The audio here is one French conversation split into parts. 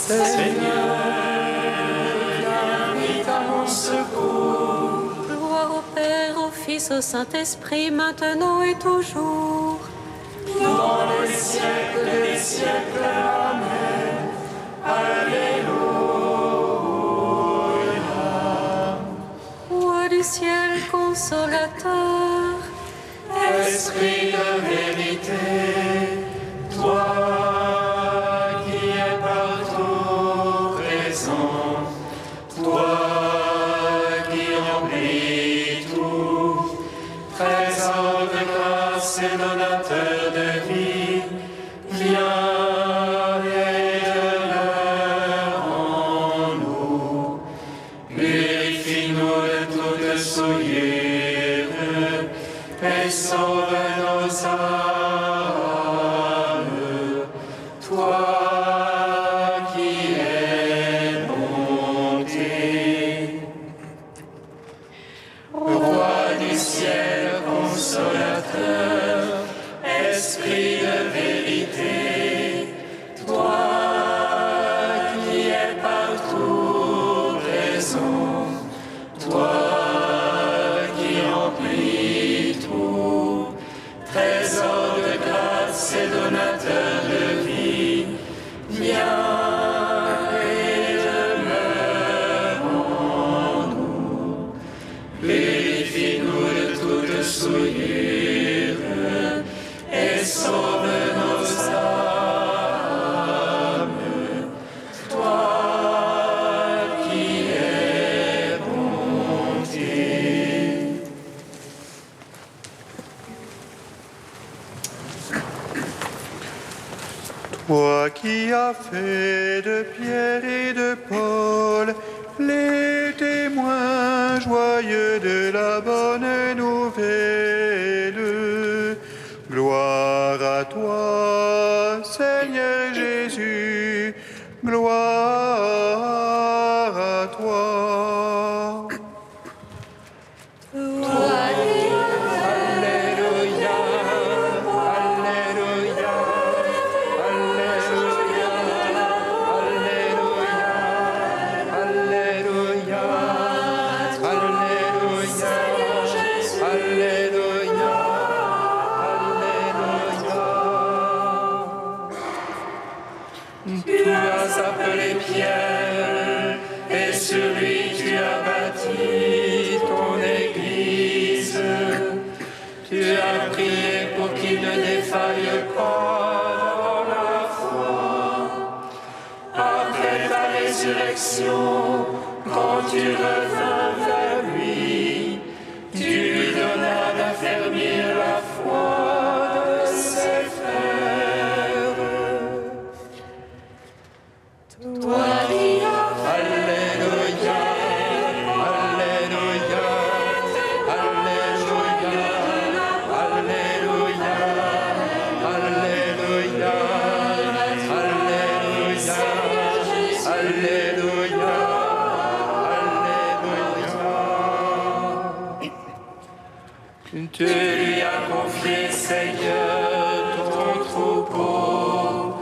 Seigneur, viens vite à mon secours. Gloire au Père, au Fils, au Saint-Esprit, maintenant et toujours. Dans les siècles des siècles, Amen. Alléluia. Roi du ciel, consolateur, Esprit de vérité, toi qui es partout présent, toi qui remplis tout, trésor de grâce et donateur de vie, viens et demeure en nous. Purifie-nous de toute souillure et sauve nos âmes. Toi qui es bonté. Roi du ciel, consolateur, Esprit de vérité, toi qui es partout présent, toi qui remplis tout, trésor de grâce et donateur de vie, viens et demeure en nous. Purifie-nous de toute souillure et sauve nos âmes. Toi qui es bonté. Toi qui as fait de Pierre et de Paul les témoins joyeux de la bonne nouvelle, gloire à toi, Seigneur Jésus, gloire à toi. Alléluia, Alléluia, Alléluia, Alléluia, Alléluia, Alléluia, Alléluia, Alléluia. Tu as appelé Pierre et sur lui tu as bâti ton église. Tu as prié pour qu'il ne défaille pas dans la foi. Après ta résurrection, quand tu revins vers lui, tu lui donnas d'affermir la foi de ses frères. Toi qui as Alléluia, Alléluia, Alléluia, Alléluia, Alléluia, Alléluia, Alléluia, Alléluia. Tu lui as confié, Seigneur, ton troupeau.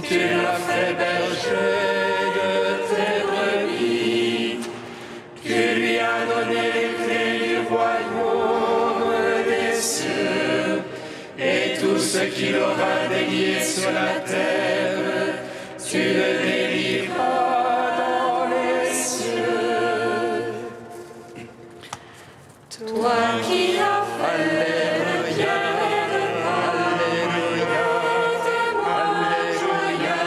Tu l'as fait berger de tes brebis. Tu lui as donné les clés du royaume des cieux. Et tout ce qu'il aura délié sur la terre, tu le délivreras dans les cieux. Toi qui as fait Alléluia, Alléluia, Alléluia,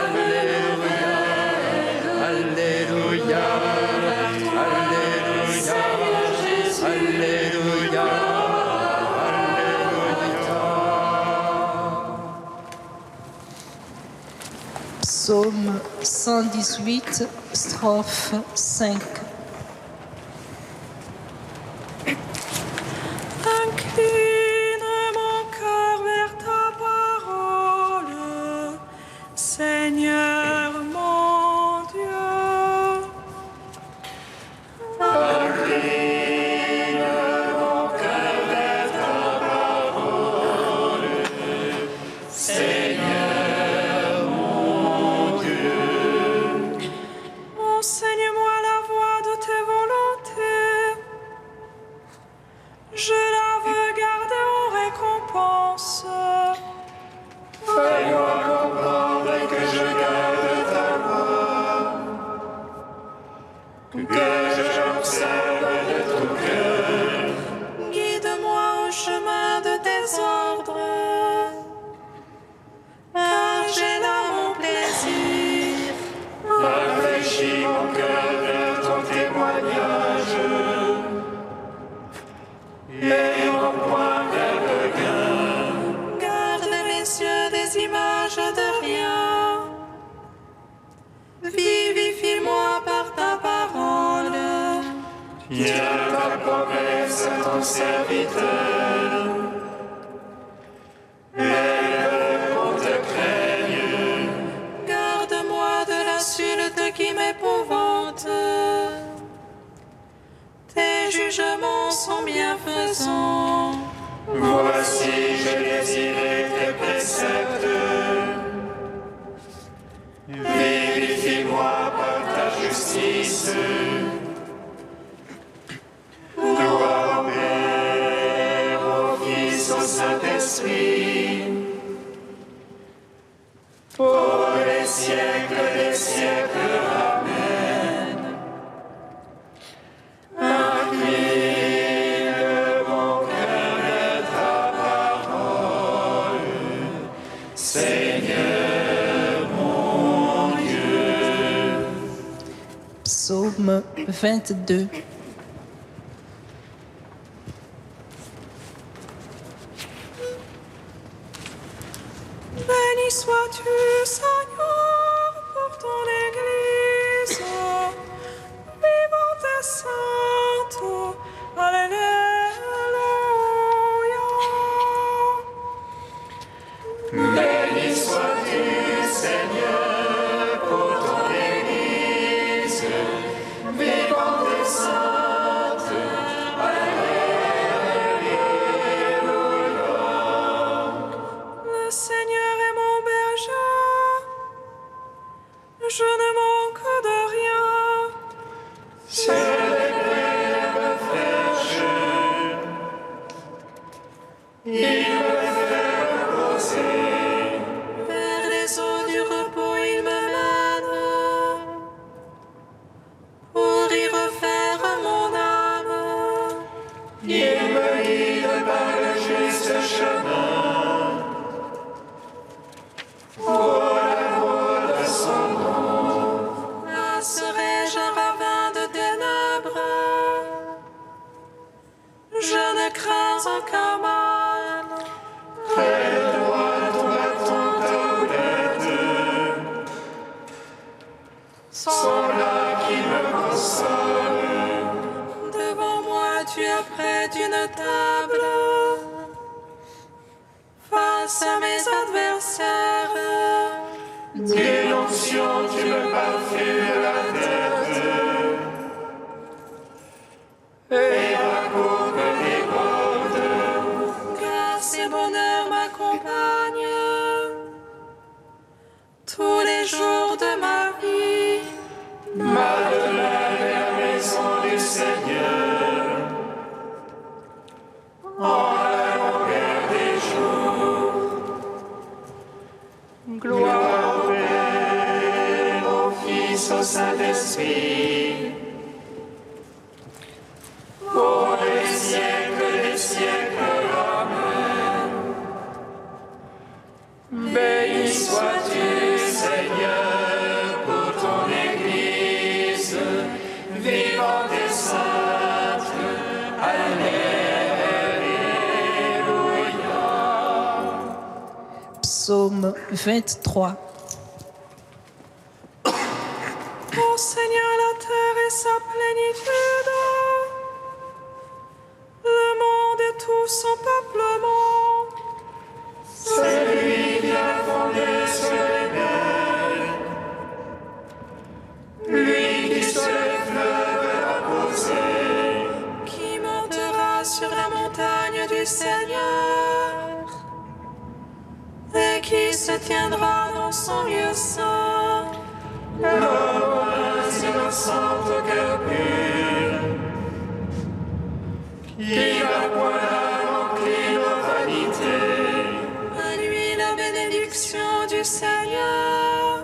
Alléluia, Alléluia, Alléluia, Alléluia, Alléluia. Psaume 118, strophe 5. Incline mon cœur vers ta parole, Seigneur mon Dieu. Incline mon cœur vers ta parole, Seigneur mon Dieu. aussi mon cœur vers ton témoignage, et mon poing vers le gain. Garde mes yeux des images de rien. Vivifie-moi par ta parole. Tiens ta promesse à ton serviteur. Aide qu'on te craigne. Garde-moi de l'insulte qui m'épouvante. Tes jugements sont bienfaisants. Voici, je désirais tes préceptes. Vivifie-moi par ta justice. Gloire au Père, au Fils, au Saint-Esprit, pour les siècles des siècles. Amen. Incline mon cœur vers ta parole, Seigneur mon Dieu. Psaume 22. Béni sois-tu, Seigneur, pour ton Église, vivante et sainte. Alléluia. Béni sois-tu, Seigneur, pour ton Église, vivante et sainte. Le Seigneur est mon berger, je ne manque de rien. Sur les herbes fraîches, il me fait reposer. Vers les eaux du repos, il me mène, pour y refaire mon âme. Il me guide par le juste chemin, pour l'amour de son nom. Là serai-je un ravin de ténèbres, je ne crains aucun mal. Près de moi, ton bâton, ta houlette sont là qui me consolent. Devant moi, tu as près d'une table, face à mes adversaires. D'une onction, tu me parfumes la tête, et ma coupe déborde. Grâce et bonheur m'accompagnent tous les jours de ma vie. Ma demeure est la maison du Seigneur, en la longueur des jours. Gloire au Père, au Fils, au Saint-Esprit, pour les siècles des siècles. Amen. Béni sois-tu, Seigneur, pour ton Église, vivante et sainte. Alléluia. Psaume 23. Ô Seigneur, la terre et sa plénitude, le monde et tout son peuplement. C'est lui qui a fondé sur les mers, lui qui sur les fleuves a posé. Qui montera sur la montagne du Seigneur et qui se tiendra dans son lieu saint. L'homme innocente au cœur pur, qui n'a point l'âme encline aux vanités. À lui la bénédiction du Seigneur,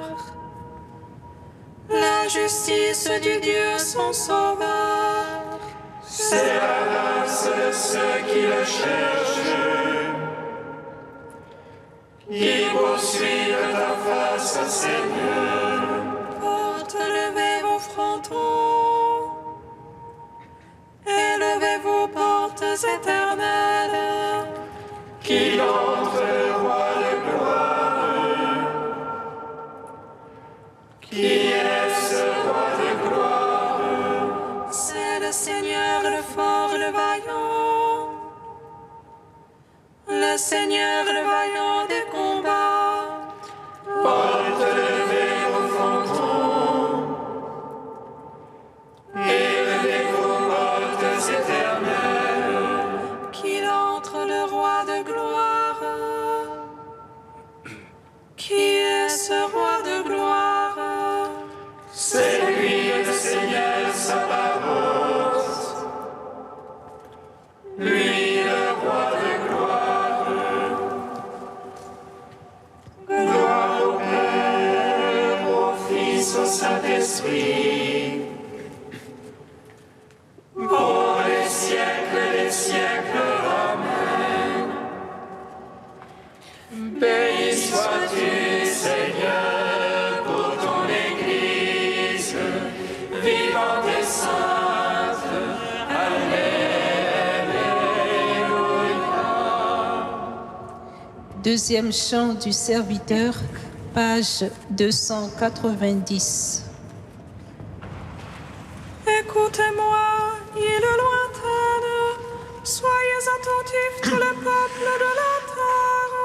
la justice du Dieu son sauveur. C'est la race de ceux qui le cherchent, qui poursuivent ta face, Seigneur. Porte levez vos éternelle. Qu'il entre, roi de gloire. Qui est ce roi de gloire? C'est le Seigneur, le fort, le vaillant. Le Seigneur, le vaillant des combats. Porte levé au fronton et levez vos portes éternelles. Qu'il entre, le roi de gloire. Qui est ce roi de gloire? C'est lui le Seigneur Sabaoth, lui le roi de gloire. Gloire au Père, au Fils, au Saint-Esprit, pour les siècles des siècles. Amen. Béni sois-tu, Seigneur, pour ton Église, vivante et sainte. Deuxième chant du serviteur, page 290. Écoutez-moi, île lointaine, soyez attentifs tout le peuple de la terre.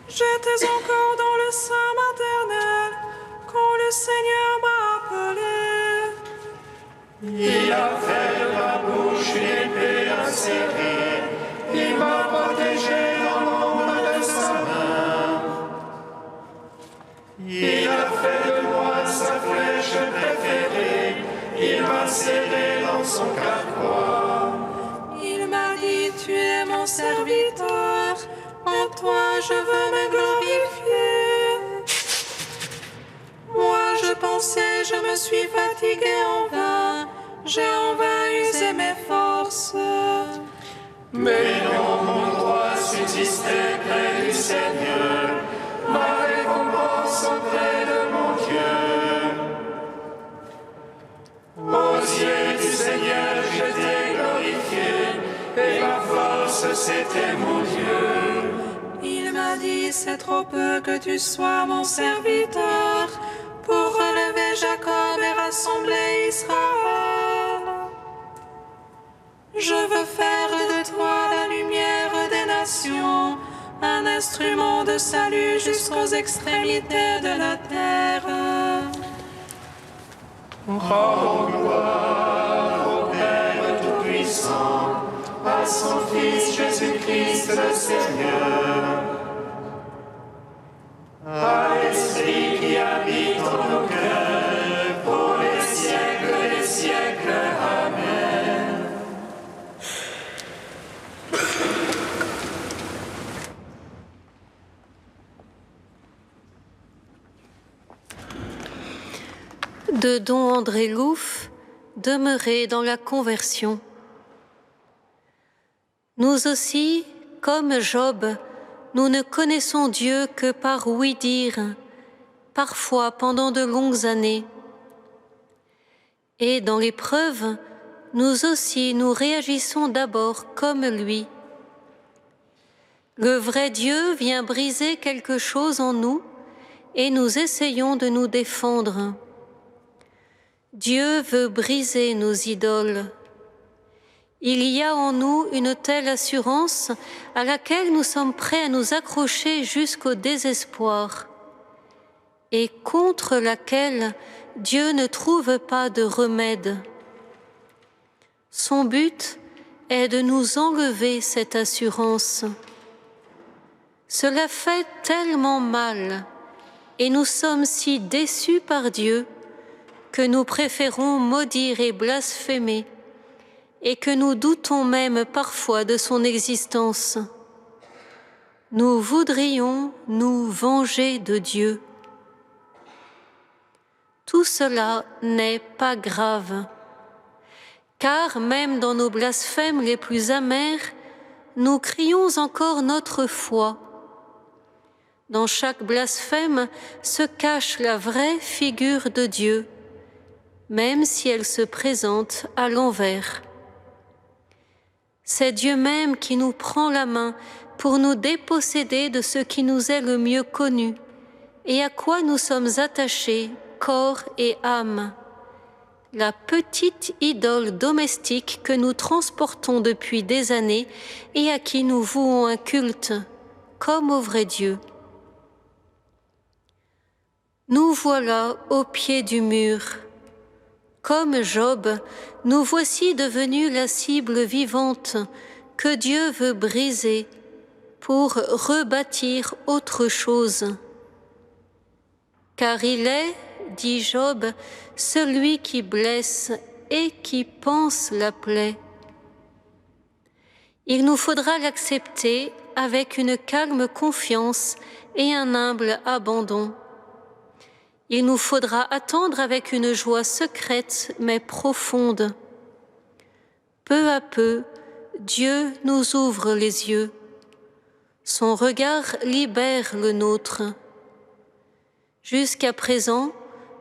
J'étais encore dans le sein maternel quand le Seigneur m'a appelé. Il a fait de ma bouche une épée acérée, il m'a protégé dans l'ombre de sa main. Il a fait de moi sa flèche préférée, il m'a serré dans son carquois. Il m'a dit, tu es mon serviteur, en toi je veux me glorifier. Moi je pensais, je me suis fatigué en vain, j'ai en vain usé mes forces. Mais non, mon droit subsistait près du Seigneur, ma récompense auprès de mon Dieu. Aux yeux du Seigneur, je t'ai glorifié, et ma force, c'était mon Dieu. Il m'a dit, c'est trop peu que tu sois mon serviteur, pour relever Jacob et rassembler Israël. Je veux faire de toi la lumière des nations, un instrument de salut jusqu'aux extrémités de la terre. Rendons gloire au Père Tout-Puissant, à son Fils Jésus-Christ le Seigneur, à l'Esprit qui habite en nos cœurs, pour les siècles des siècles. Amen. De Don André Louf, Demeurer dans la conversion. Nous aussi, comme Job, nous ne connaissons Dieu que par ouï-dire, parfois pendant de longues années. Et dans l'épreuve, nous aussi nous réagissons d'abord comme lui. Le vrai Dieu vient briser quelque chose en nous et nous essayons de nous défendre. Dieu veut briser nos idoles. Il y a en nous une telle assurance à laquelle nous sommes prêts à nous accrocher jusqu'au désespoir et contre laquelle Dieu ne trouve pas de remède. Son but est de nous enlever cette assurance. Cela fait tellement mal et nous sommes si déçus par Dieu que nous préférons maudire et blasphémer et que nous doutons même parfois de son existence. Nous voudrions nous venger de Dieu. Tout cela n'est pas grave, car même dans nos blasphèmes les plus amers, nous crions encore notre foi. Dans chaque blasphème se cache la vraie figure de Dieu, même si elle se présente à l'envers. C'est Dieu même qui nous prend la main pour nous déposséder de ce qui nous est le mieux connu et à quoi nous sommes attachés, corps et âme. La petite idole domestique que nous transportons depuis des années et à qui nous vouons un culte, comme au vrai Dieu. Nous voilà au pied du mur. Comme Job, nous voici devenus la cible vivante que Dieu veut briser pour rebâtir autre chose. Car il est, dit Job, celui qui blesse et qui panse la plaie. Il nous faudra l'accepter avec une calme confiance et un humble abandon. Il nous faudra attendre avec une joie secrète mais profonde. Peu à peu, Dieu nous ouvre les yeux. Son regard libère le nôtre. Jusqu'à présent,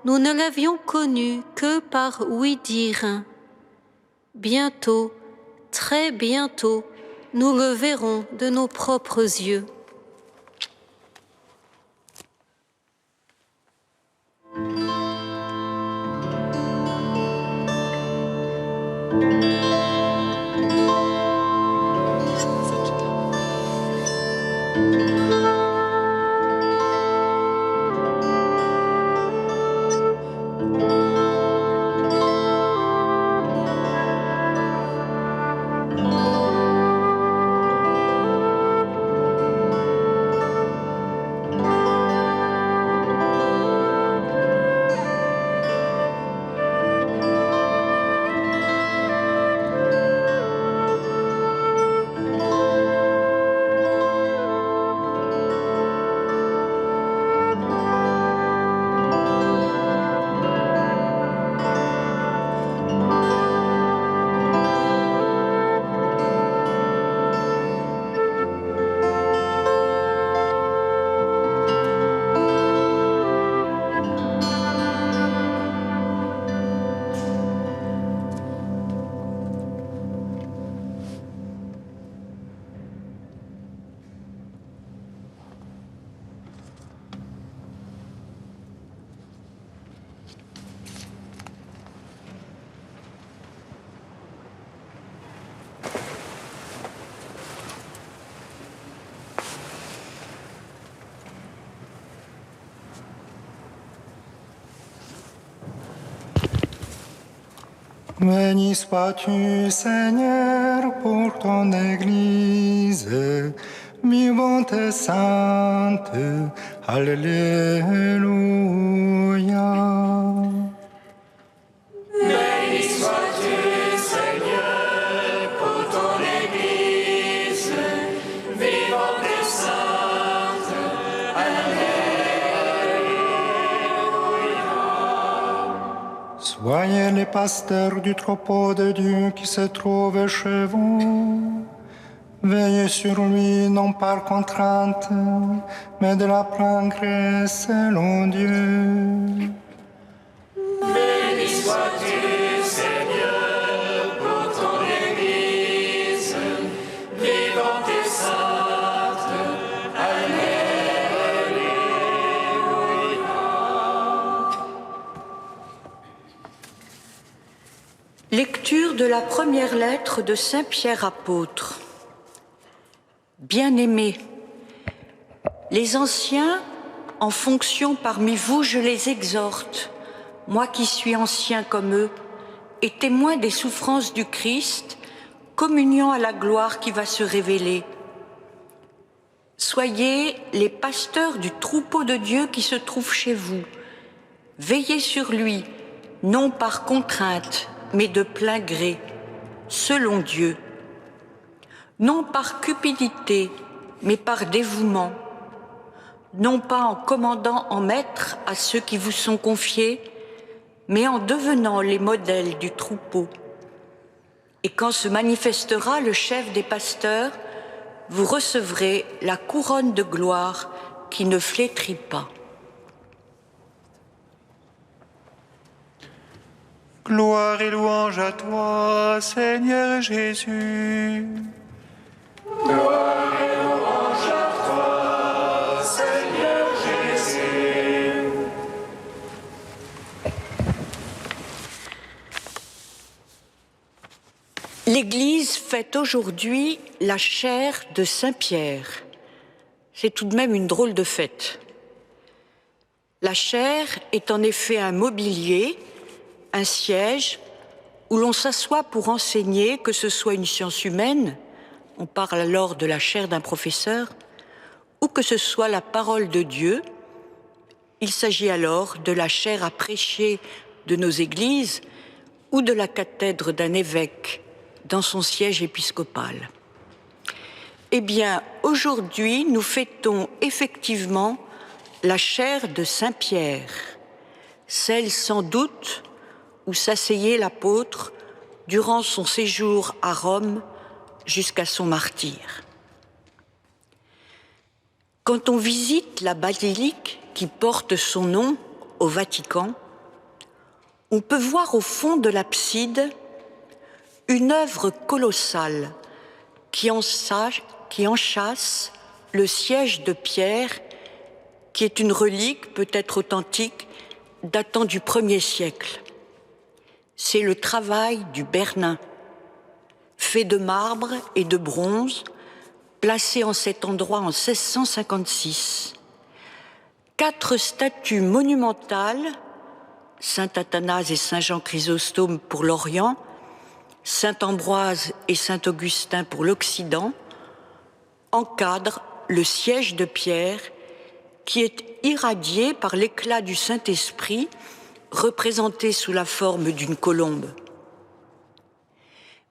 nous ne l'avions connu que par ouï-dire. Bientôt, très bientôt, nous le verrons de nos propres yeux. Béni sois-tu, Seigneur, pour ton Église, vivante et sainte. Alléluia. Béni sois-tu, Seigneur, pour ton Église, vivante et sainte. Soyez les pasteurs du troupeau de Dieu qui se trouve chez vous. Veillez sur lui, non par contrainte, mais de la plein gré selon Dieu. Béni sois-tu, Seigneur, pour ton Église, vivante et sainte. Lecture de la première lettre de Saint Pierre apôtre. Bien-aimés, les anciens, en fonction parmi vous, je les exhorte, moi qui suis ancien comme eux, et témoin des souffrances du Christ, communiant à la gloire qui va se révéler. Soyez les pasteurs du troupeau de Dieu qui se trouve chez vous. Veillez sur lui, non par contrainte, mais de plein gré, selon Dieu. Non par cupidité, mais par dévouement. Non pas en commandant en maître à ceux qui vous sont confiés, mais en devenant les modèles du troupeau. Et quand se manifestera le chef des pasteurs, vous recevrez la couronne de gloire qui ne flétrit pas. Gloire et louange à toi, Seigneur Jésus. Gloire et louange à toi, Seigneur Jésus. L'Église fête aujourd'hui la chaire de Saint-Pierre. C'est tout de même une drôle de fête. La chaire est en effet un mobilier, un siège, où l'on s'assoit pour enseigner, que ce soit une science humaine, on parle alors de la chaire d'un professeur, ou que ce soit la parole de Dieu, il s'agit alors de la chaire à prêcher de nos églises ou de la cathèdre d'un évêque dans son siège épiscopal. Eh bien, aujourd'hui, nous fêtons effectivement la chaire de Saint-Pierre, celle sans doute où s'asseyait l'apôtre durant son séjour à Rome jusqu'à son martyre. Quand on visite la basilique qui porte son nom au Vatican, on peut voir au fond de l'abside une œuvre colossale qui enchâsse le siège de Pierre, qui est une relique peut-être authentique datant du 1er siècle. C'est le travail du Bernin, fait de marbre et de bronze, placé en cet endroit en 1656. 4 statues monumentales, Saint Athanase et Saint Jean Chrysostome pour l'Orient, Saint Ambroise et Saint Augustin pour l'Occident, encadrent le siège de Pierre qui est irradié par l'éclat du Saint-Esprit représenté sous la forme d'une colombe.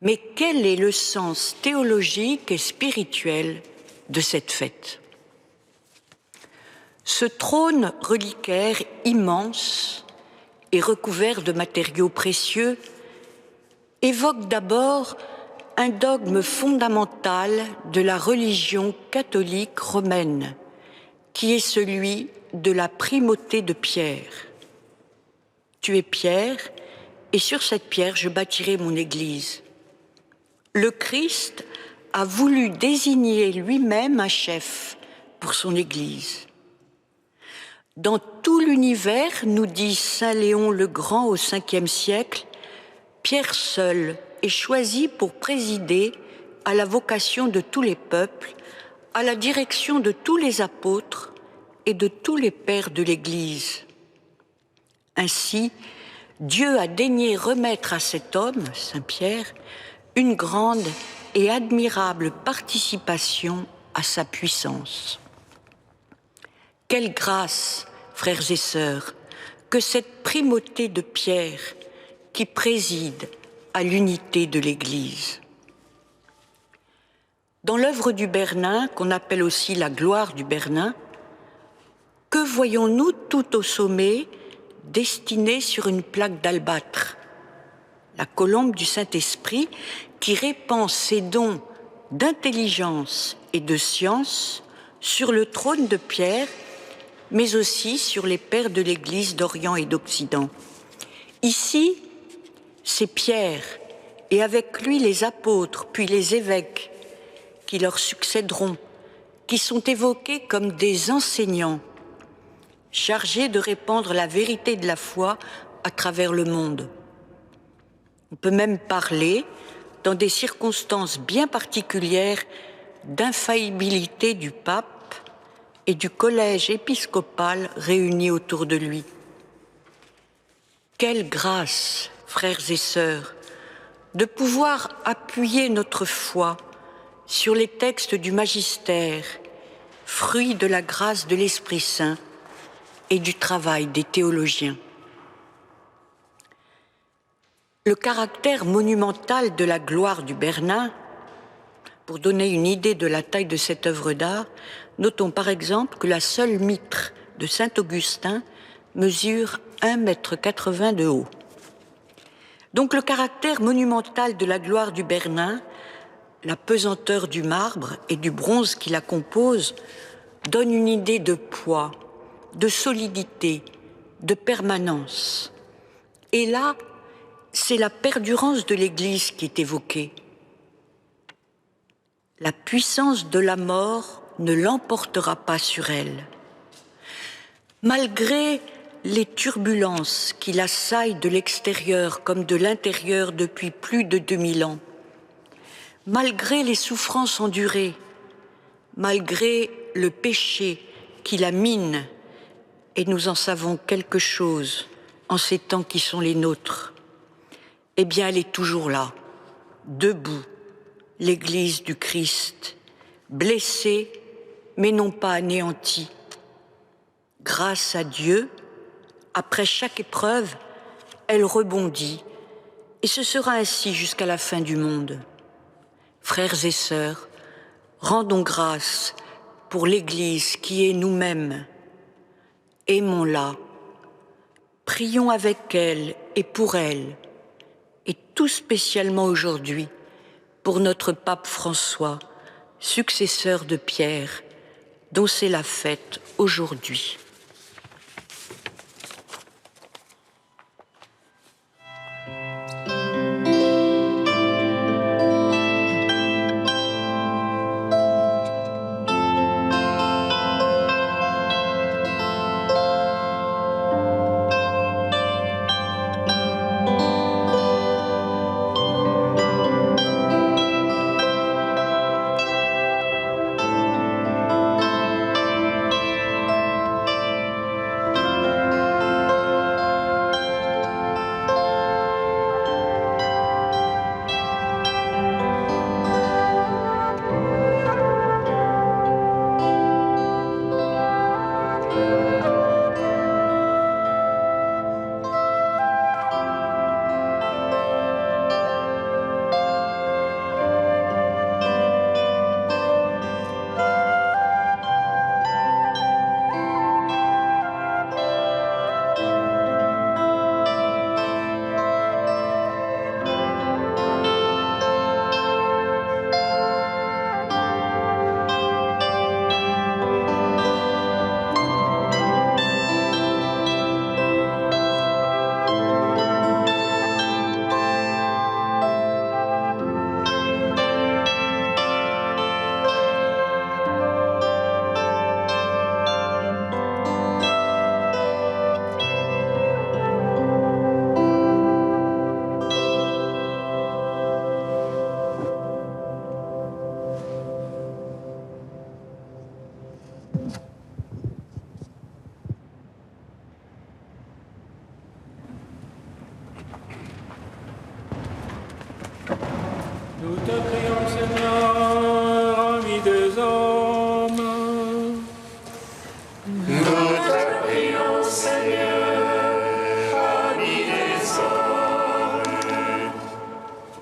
Mais quel est le sens théologique et spirituel de cette fête ? Ce trône reliquaire immense et recouvert de matériaux précieux évoque d'abord un dogme fondamental de la religion catholique romaine, qui est celui de la primauté de Pierre. Tu es Pierre, et sur cette pierre je bâtirai mon Église. Le Christ a voulu désigner lui-même un chef pour son Église. Dans tout l'univers, nous dit saint Léon le Grand au 5e siècle, Pierre seul est choisi pour présider à la vocation de tous les peuples, à la direction de tous les apôtres et de tous les pères de l'Église. Ainsi, Dieu a daigné remettre à cet homme, Saint Pierre, une grande et admirable participation à sa puissance. Quelle grâce, frères et sœurs, que cette primauté de Pierre qui préside à l'unité de l'Église. Dans l'œuvre du Bernin, qu'on appelle aussi la gloire du Bernin, que voyons-nous tout au sommet, dessiné sur une plaque d'albâtre ? La colombe du Saint-Esprit qui répand ses dons d'intelligence et de science sur le trône de Pierre, mais aussi sur les pères de l'Église d'Orient et d'Occident. Ici, c'est Pierre, et avec lui les apôtres, puis les évêques, qui leur succéderont, qui sont évoqués comme des enseignants, chargés de répandre la vérité de la foi à travers le monde. On peut même parler, dans des circonstances bien particulières, d'infaillibilité du pape et du collège épiscopal réuni autour de lui. Quelle grâce, frères et sœurs, de pouvoir appuyer notre foi sur les textes du magistère, fruit de la grâce de l'Esprit Saint et du travail des théologiens. Le caractère monumental de la gloire du Bernin, pour donner une idée de la taille de cette œuvre d'art, notons par exemple que la seule mitre de Saint Augustin mesure 1,80 m de haut. Donc le caractère monumental de la gloire du Bernin, la pesanteur du marbre et du bronze qui la compose, donne une idée de poids, de solidité, de permanence. Et là, c'est la perdurance de l'Église qui est évoquée. La puissance de la mort ne l'emportera pas sur elle. Malgré les turbulences qui l'assaillent de l'extérieur comme de l'intérieur depuis plus de 2000 ans, malgré les souffrances endurées, malgré le péché qui la mine, et nous en savons quelque chose en ces temps qui sont les nôtres, eh bien elle est toujours là, debout, l'Église du Christ, blessée mais non pas anéantie. Grâce à Dieu, après chaque épreuve, elle rebondit, et ce sera ainsi jusqu'à la fin du monde. Frères et sœurs, rendons grâce pour l'Église qui est nous-mêmes. Aimons-la, prions avec elle et pour elle, et tout spécialement aujourd'hui pour notre pape François, successeur de Pierre, dont c'est la fête aujourd'hui. Nous te prions, Seigneur, ami des hommes. Nous te prions, Seigneur, ami des hommes.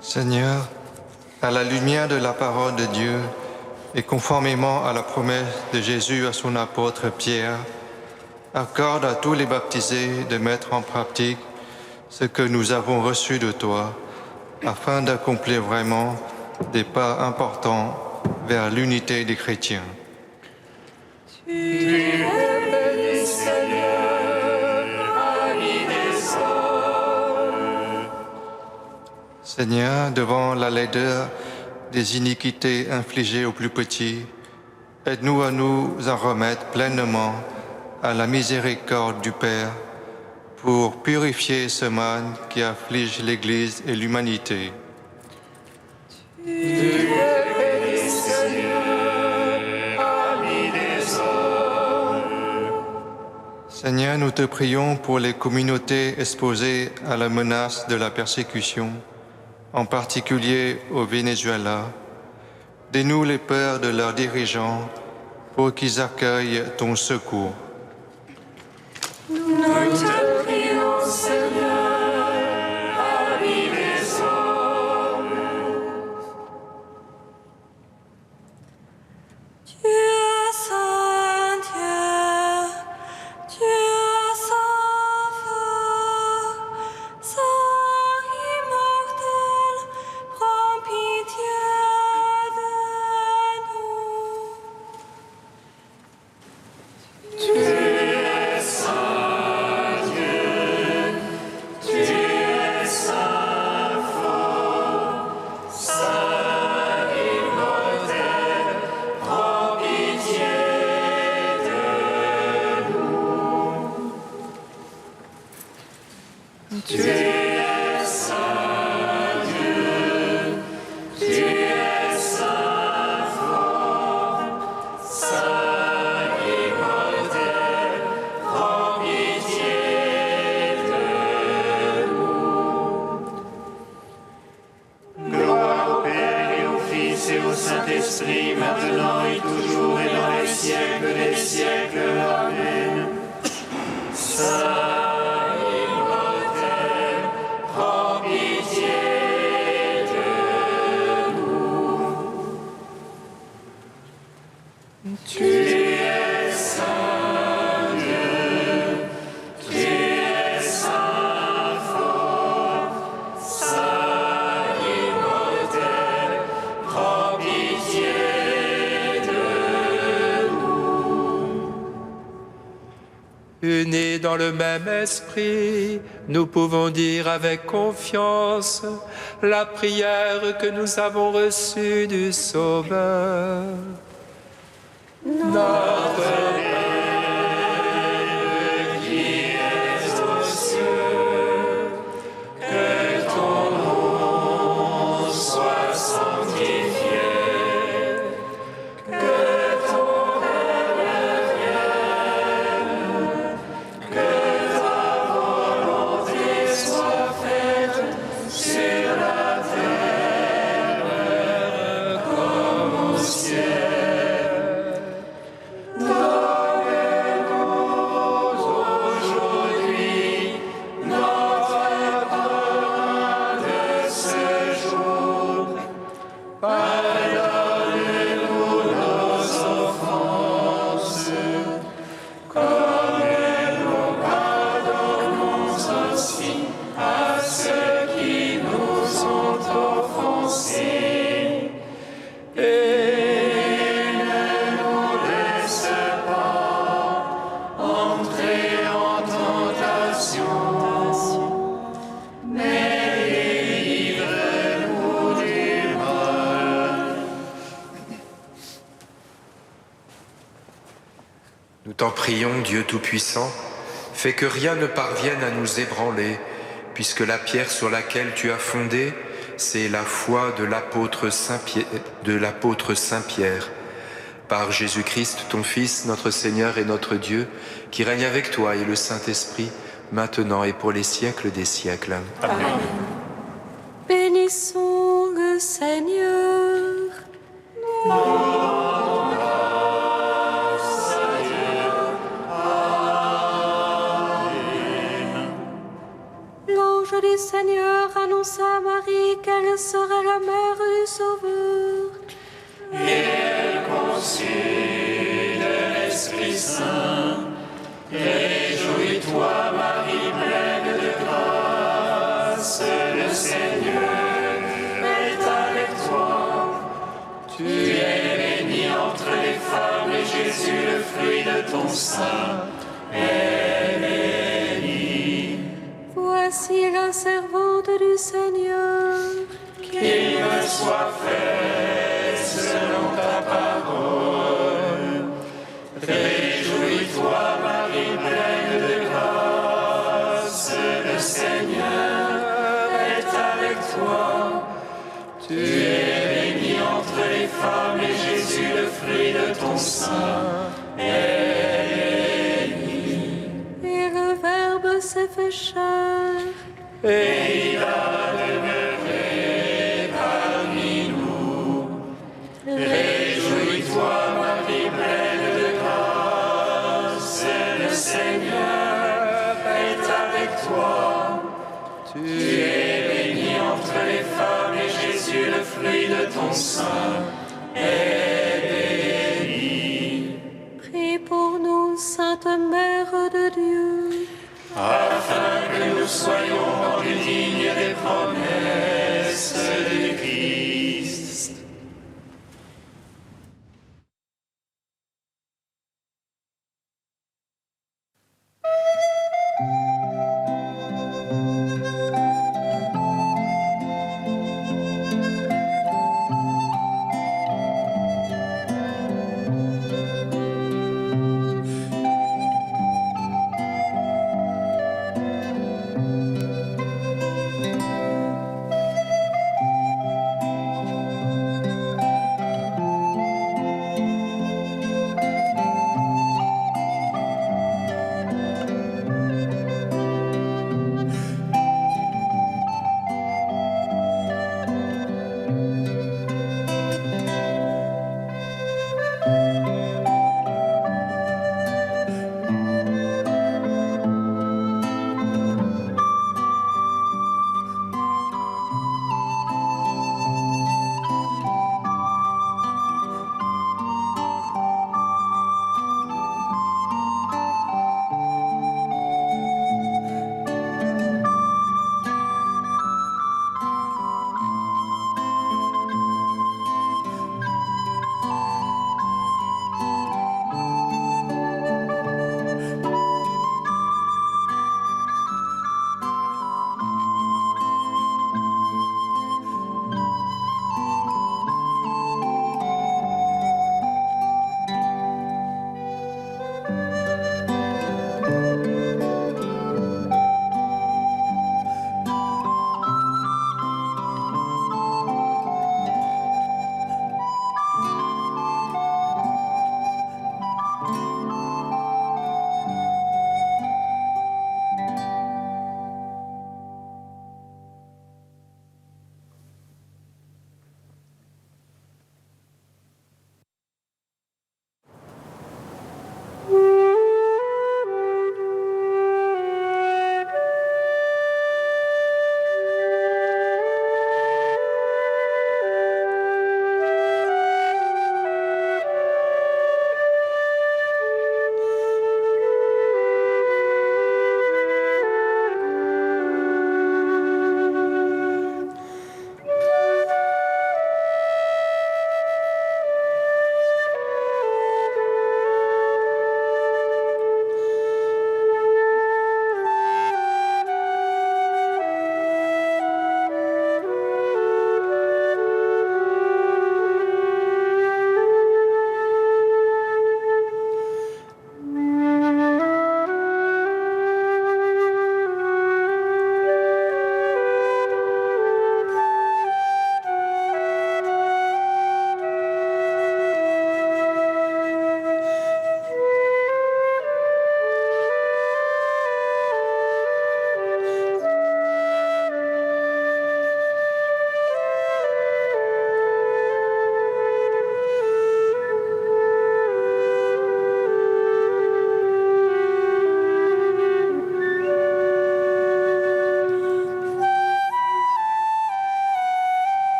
Seigneur, à la lumière de la parole de Dieu et conformément à la promesse de Jésus à son apôtre Pierre, accorde à tous les baptisés de mettre en pratique ce que nous avons reçu de toi, afin d'accomplir vraiment des pas importants vers l'unité des chrétiens. Tu es béni, Seigneur, ami des hommes. Seigneur, devant la laideur des iniquités infligées aux plus petits, aide-nous à nous en remettre pleinement à la miséricorde du Père pour purifier ce mal qui afflige l'Église et l'humanité. Tu es béni, Seigneur, ami des hommes. Seigneur, nous te prions pour les communautés exposées à la menace de la persécution, en particulier au Venezuela. Dénoue les peurs de leurs dirigeants pour qu'ils accueillent ton secours. Nous te prions, Seigneur, ami des hommes. Tu es saint Dieu, tu es saint feu, saint immortel, prends pitié de nous. Tu Tu es saint Dieu, tu es saint fort, saint immortel, prends pitié de nous. Gloire au Père et au Fils et au Saint-Esprit, maintenant et toujours et dans les siècles des siècles. Amen. Saint immortel, prends pitié de nous. Tu es saint Dieu, tu es saint fort, saint immortel, prends pitié de nous. Unis dans le même esprit, nous pouvons dire avec confiance la prière que nous avons reçue du Sauveur. Notre Père qui es aux cieux, que ton nom soit sanctifié, que ton règne vienne, que ta volonté soit faite sur la terre comme au ciel. Nous t'en prions, Dieu Tout-Puissant, fais que rien ne parvienne à nous ébranler, puisque la pierre sur laquelle tu as fondé, c'est la foi de l'apôtre Saint-Pierre. Par Jésus-Christ, ton Fils, notre Seigneur et notre Dieu, qui règne avec toi et le Saint-Esprit, maintenant et pour les siècles des siècles. Amen. Bénissons le Seigneur. L'ange du Seigneur annonça à Marie qu'elle serait la mère du Sauveur. Et elle conçut de l'Esprit Saint. Réjouis-toi, Marie, pleine de grâce, le Seigneur est avec toi. Tu es bénie entre les femmes et Jésus, le fruit de ton sein, est béni. Voici la servante du Seigneur. Qu'il me soit fait selon ta parole. Réjouis-toi, Marie, pleine de grâce, le Seigneur est avec toi. Tu es bénie entre les femmes et Jésus, le fruit de ton sein, est béni. Et le Verbe s'est fait chair. Et il a demeuré parmi nous. Réjouis-toi, Marie, pleine de grâce, le Seigneur est avec toi. Tu es bénie entre les femmes et Jésus, le fruit de ton sein, est béni. Prie pour nous, Sainte Mère de Dieu, Afin que nous soyons